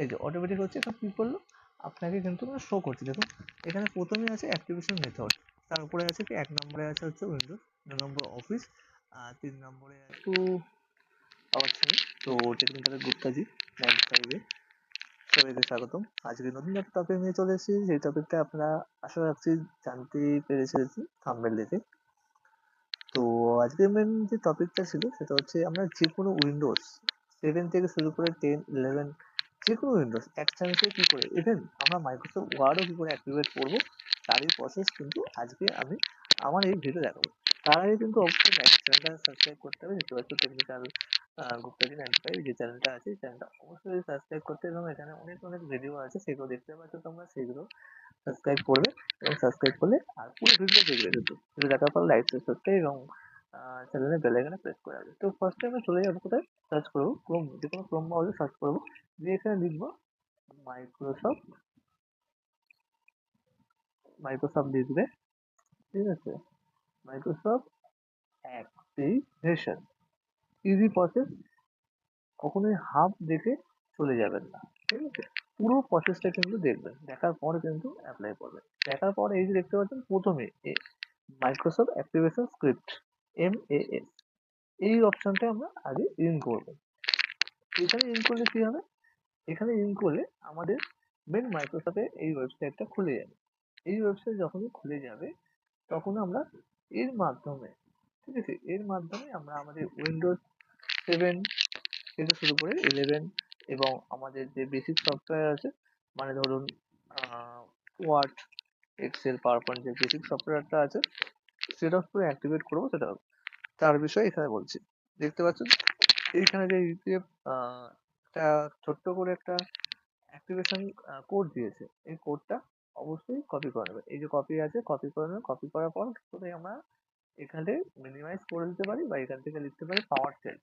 এই যে অটোমেটিক হচ্ছে, এটা কি করলো আপনাকে কিন্তু শো করছে। দেখুন এখানে প্রথমে আছে অ্যাক্টিভেশন মেথড, তারপরে আছে কি 1 নম্বরে আছে হচ্ছে উইন্ডোজ, 2 নম্বর অফিস, আর 3 নম্বরে একটু আওয়াজ শুনি। তো টেকনিক্যাল গুপ্তাজি 95-এ সবাইকে স্বাগতম। আজকে নতুন একটা টপিক নিয়ে চলে এসেছি, সেই টপিকটা আপনারা আশা রাখছি জানতে পেরেছেন থাম্বনেল দেখে। তো আজকে মেন যে টপিকটা ছিল সেটা হচ্ছে আমরা যে কোনো উইন্ডোজ 7 থেকে শুরু করে 10, 11 যে কোনো উইন্ডোজ এক চান্সে কি করে, ইভেন আমরা মাইক্রোসফট ওয়ার্ডও কি করে অ্যাক্টিভেট করবো, তারই প্রসেস কিন্তু আজকে আমি আমার এই ভিডিও দেখাবো। তার আগে কিন্তু অবশ্যই চ্যানেলটা সাবস্ক্রাইব করতে হবে। দেখতে পাচ্ছ টেকনিক্যাল গুপ্তাজি 95 যে চ্যানেলটা আছে, চ্যানেলটা অবশ্যই সাবস্ক্রাইব করতে, এবং এখানে অনেক অনেক ভিডিও আছে সেগুলো দেখতে পাচ্ছ তোমরা, সেগুলো সাবস্ক্রাইব করবে। এবং সাবস্ক্রাইব করলে আর পুরো ভিডিও দেখবে, কিন্তু ভিডিও দেখার পর লাইক শেয়ার করতে, এবং চ্যানেলের বেল আইকনে প্রেস করে রাখবে। তো ফার্স্টে আমরা চলে যাবো কোথায়, সার্চ করবো ক্রোম, যে কোনো ক্রোম ব্রাউজারে সার্চ করবো, দিয়ে এখানে লিখবো মাইক্রোসফট, মাইক্রোসফট লিখবে, ঠিক আছে, মাইক্রোসফট অ্যাক্টিভেশন, ইজি প্রসেস, কখনোই হাফ দেখে চলে যাবেন না, ঠিক আছে, পুরো প্রসেসটা কিন্তু দেখবেন, দেখার পরে কিন্তু অ্যাপ্লাই করবেন। দেখার পরে এই যে দেখতে পাচ্ছেন প্রথমে মাইক্রোসফট অ্যাক্টিভেশন স্ক্রিপ্ট, MAS, এই অপশনটা আমরা আগে ইন করবো। এখানে ইন করলে কি হবে, এখানে ইন করলে আমাদের মেন মাইক্রোসফটের এই ওয়েবসাইটটা খুলে যাবে। এই ওয়েবসাইট যখনই খুলে যাবে তখন আমরা এর মাধ্যমে, ঠিক আছে, এর মাধ্যমে আমরা আমাদের উইন্ডোজ 7 থেকে শুরু করে 11 এবং আমাদের যে বেসিক সফটওয়্যার আছে, মানে ধরুন ওয়ার্ড, এক্সেল, পাওয়ার পয়েন্ট, যে বেসিক সফটওয়্যারটা আছে সেটা পুরো অ্যাক্টিভেট করবো, সেটা তার বিষয়ে এখানে বলছি। দেখতে পাচ্ছেন এইখানে যে ইউপিএফ একটা ছোট্ট করে একটা অ্যাক্টিভেশন কোড দিয়েছে, এই কোডটা অবশ্যই কপি করে নেবে। এই যে কপি আছে, কপি করে নেবে। কপি করার পর কোথায় আমরা এখানে মিনিমাইজ করে দিতে পারি, বা এখান থেকে লিখতে পারি পাওয়ার সেল।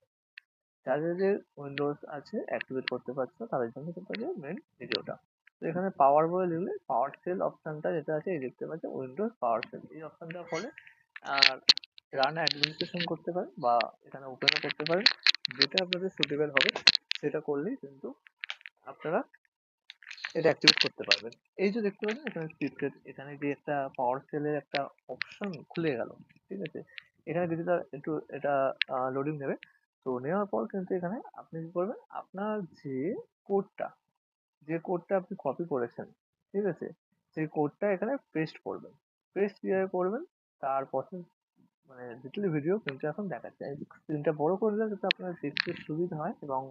যাদের যে উইন্ডোজ আছে অ্যাক্টিভেট করতে পারছে না তাদের জন্য কিন্তু মেন ভিডিওটা। তো এখানে পাওয়ার বলে লিখলে পাওয়ার সেল অপশনটা যেটা আছে, এই দেখতে পাচ্ছেন উইন্ডোজ পাওয়ার সেল, এই অপশনটা হলে আর রান অ্যাডমিনিস্ট্রেশন করতে পারেন, বা এখানে ওপেনও করতে পারেন, যেটা আপনাদের সুটেবল হবে সেটা করলেই কিন্তু আপনারা এটা অ্যাক্টিভেট করতে পারবেন। এই যে দেখতে পাচ্ছেন এখানে স্ক্রিপ্টেড, এখানে যে একটা পাওয়ার সেলের একটা অপশন খুলে গেল, ঠিক আছে, এখানে কিছুটা একটু এটা লোডিং নেবে। তো নেওয়ার পর কিন্তু এখানে আপনি কি করবেন, আপনার যে কোডটা, যে কোডটা আপনি কপি করেছেন, ঠিক আছে, সেই কোডটা এখানে পেস্ট করবেন। পেস্ট কিভাবে করবেন তার প্রসেস মানে ডিটেইল ভিডিও কিন্তু এখন দেখাচ্ছে। আমি স্ক্রিনটা বড় করে দিলাম যাতে আপনার দেখতে সুবিধা হয়, এবং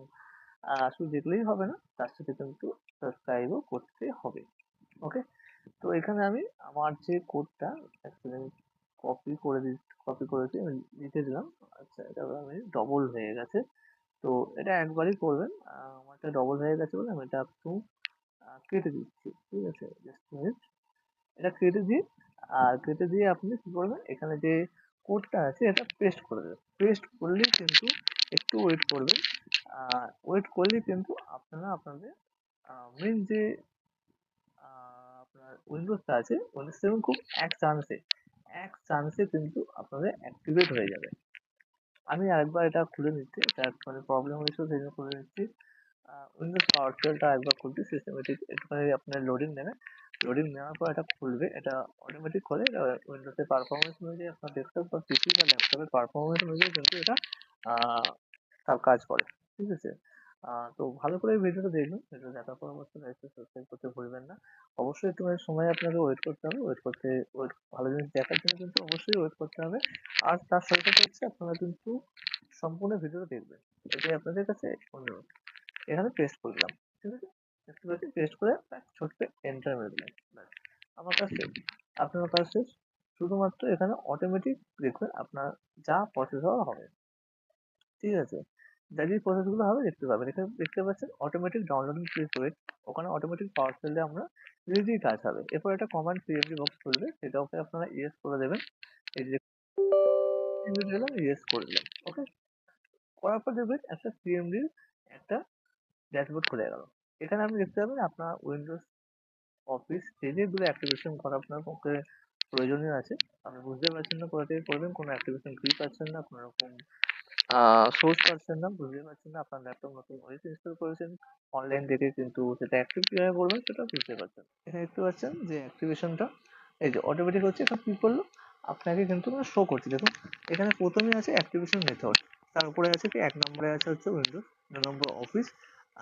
শুধু দেখলেই হবে না, তার সাথে কিন্তু সাবস্ক্রাইবও করতে হবে। ওকে, তো এখানে আমি আমার যে কোডটা কপি করে কপি করেছি, আমি লিখে দিলাম। আচ্ছা, এটা আমি ডবল হয়ে গেছে, তো এটা একবারই করবেন। আমারটা ডবল হয়ে গেছে বলে আমি এটা একটু কেটে দিচ্ছি, ঠিক আছে, জাস্ট মিনিট। এটা কেটে দিয়ে, আর কেটে দিয়ে আপনি কি করবেন, এখানে যে কোডটা আছে এটা পেস্ট করে দেবেন। পেস্ট করলেই কিন্তু একটু ওয়েট করবেন, ওয়েট করলেই কিন্তু আপনারা আপনাদের মেন যে আপনার উইন্ডোজটা আছে, উইন্ডোজ 7 খুব এক চান্সে কিন্তু আপনাদের অ্যাক্টিভেট হয়ে যাবে। আমি আরেকবার এটা খুলে নিচ্ছি, এটা মানে প্রবলেম হয়েছিল সেই জন্য খুলে নিচ্ছি। উইন্ডোজ পাওয়ার সেলটা একবার খুলছি, সিস্টেমেটিক একটুখানি আপনার লোডিং নেবে। লোডিং নেওয়ার পর এটা খুলবে, এটা অটোমেটিক করে উইন্ডোজের পারফরমেন্স অনুযায়ী আপনার ডেস্কটপ বা পিসি বা ল্যাপটপের পারফরমেন্স অনুযায়ী কিন্তু এটা তার কাজ করে, ঠিক আছে। তো ভালো করে ভিডিওটা দেখবেন, ভিডিও দেখার পর অবশ্যই লাইকটা সাবস্ক্রাইব করতে ভুলবেন না। অবশ্যই একটু সময় আপনাকে ওয়েট করতে হবে, ওয়েট ভালো জিনিস দেখার জন্য কিন্তু অবশ্যই ওয়েট করতে হবে। আর তার সাথে সাথে হচ্ছে আপনারা কিন্তু সম্পূর্ণ ভিডিওটা দেখবেন, এটাই আপনাদের কাছে অনুরোধ। এখানে পেস্ট করে দিলাম, ঠিক আছে, দেখতে পাচ্ছি পেস্ট করে ছোট্ট এন্টার মেরে দিলাম, ব্যাস আমার কাজ শেষ, আপনার কাজ শেষ। শুধুমাত্র এখানে অটোমেটিক দেখবেন আপনার যা প্রসেস হওয়া হবে, ঠিক আছে, যা যে প্রসেস গুলো হবে দেখতে পাবেন। এখানে দেখতে পাচ্ছেন অটোমেটিক ডাউনলোডিং প্লিজ ওয়েট, ওখানে অটোমেটিক পাওয়ার সেলে আমরা রেডি কাজ হবে। এরপর একটা কমান্ড সিএমডি বক্স খুলবে, সেটাকে আপনারা ইয়েস করে দেবেন। এই যে দিলাম, ইয়েস করে দিলাম, ওকে, করার পর দেখবেন একটা সিএমডির একটা ড্যাশবোর্ড খুলে গেল। এখানে আপনি দেখতে পাবেন আপনার উইন্ডোজ অফিস যে যেগুলো অ্যাক্টিভেশন করা আপনার পক্ষে প্রয়োজনীয় আছে, আপনি বুঝতে পারছেন না কোথা থেকে করবেন, কোনো অ্যাক্টিভেশন কি পাচ্ছেন না, কোনো রকম সোর্স পাচ্ছেন না, বুঝতে পারছেন না, আপনার ল্যাপটপ নতুন ওএস ইনস্টল করেছেন অনলাইন থেকে, কিন্তু সেটা অ্যাক্টিভ কিভাবে করবেন সেটা বুঝতে পারছেন। এখানে দেখতে পাচ্ছেন যে অ্যাক্টিভেশনটা এই যে অটোমেটিক হচ্ছে, এখন কি করলো আপনাকে কিন্তু শো করছে। দেখুন এখানে প্রথমেই আছে অ্যাক্টিভেশন মেথড, তারপরে আছে কি 1 নম্বরে আছে হচ্ছে উইন্ডোজ, 2 নম্বর অফিস,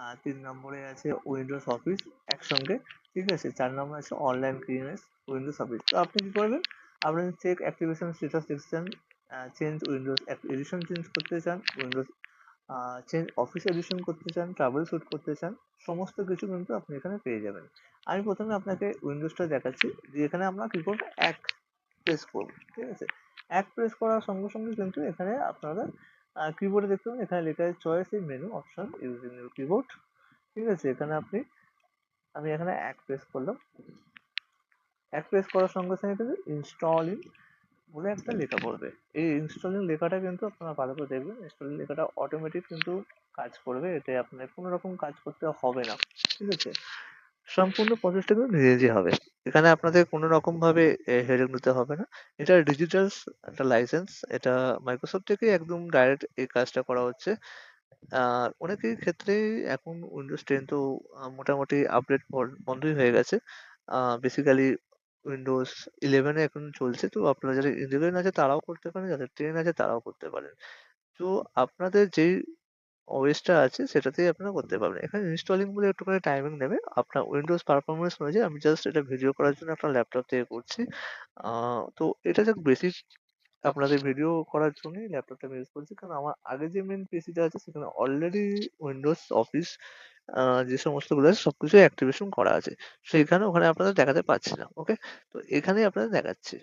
আর 3 নম্বরে আছে উইন্ডোজ অফিস একসঙ্গে, ঠিক আছে। 4 নম্বরে আছে অনলাইন ক্লিয়ারেন্স উইন্ডোজ অফিস। তো আপনি কি করবেন, আপনি চেক অ্যাক্টিভেশন স্ট্যাটাস দেখছেন, চেঞ্জ উইন্ডোজ এডিশন চেঞ্জ করতে চান, উইন্ডোজ চেঞ্জ অফিস এডিশন করতে চান, ট্রাভেল শুট করতে চান, সমস্ত কিছু কিন্তু আপনি এখানে পেয়ে যাবেন। আমি প্রথমে আপনাকে উইন্ডোজটা দেখাচ্ছি, যে এখানে আমরা কি করবো, এক প্রেস করবো, ঠিক আছে। এক প্রেস করার সঙ্গে সঙ্গে কিন্তু এখানে আপনারা কিবোর্ডে দেখতে পাবেন, এখানে লেখা আছে choice in menu option using your keyboard, ঠিক আছে। এখানে আমি এখানে এক প্রেস করলাম, এক প্রেস করার সঙ্গে সঙ্গে কিন্তু ইনস্টলিং বলে একটা লেখা পড়বে। এই ইনস্টলিং লেখাটা কিন্তু আপনারা ভালো করে দেখবেন, ইনস্টলিং লেখাটা অটোমেটিক কিন্তু কাজ করবে, এতে আপনার কোনো রকম কাজ করতে হবে না, ঠিক আছে। সম্পূর্ণ প্রসেসটা কিন্তু নিজে নিজে হবে, এখানে আপনাদের কোনো রকম ভাবে হেডেক নিতে হবে না। এটা ডিজিটাল একটা লাইসেন্স, এটা মাইক্রোসফট থেকে একদম ডাইরেক্ট এই কাজটা করা হচ্ছে। অনেকের ক্ষেত্রেই এখন উইন্ডোজ টেন তো মোটামুটি আপডেট বন্ধই হয়ে গেছে। বেসিক্যালি উইন্ডোজ ইলেভেনে এখন চলছে, তো আপনারা যারা ইলেভেন আছে তারাও করতে পারেন, যাদের টেন আছে তারাও করতে পারেন। তো আপনাদের যেই ওএসটা আছে সেটাতেই আপনারা করতে পারবেন। এখানে ইনস্টলিং বলে একটুখানি টাইমিং নেবে। আপনার উইন্ডোজ পারফরম্যান্স অনুযায়ী আমি জাস্ট এটা ভিডিও করার জন্য আপনার ল্যাপটপ থেকে করছি। তো এটা জাস্ট বেসিক আপনাদের ভিডিও করার জন্যই ল্যাপটপটা আমি ইউজ করছি। কারণ আমার আগে যে মেইন পিসিটা আছে সেখানে অলরেডি উইন্ডোজ অফিস যে সমস্তগুলো আছে সবকিছু অ্যাক্টিভেশন করা আছে। সেইখানে ওখানে আপনাদের দেখাতে পারছি না। ওকে? তো এখানেই আপনাদের দেখাচ্ছি।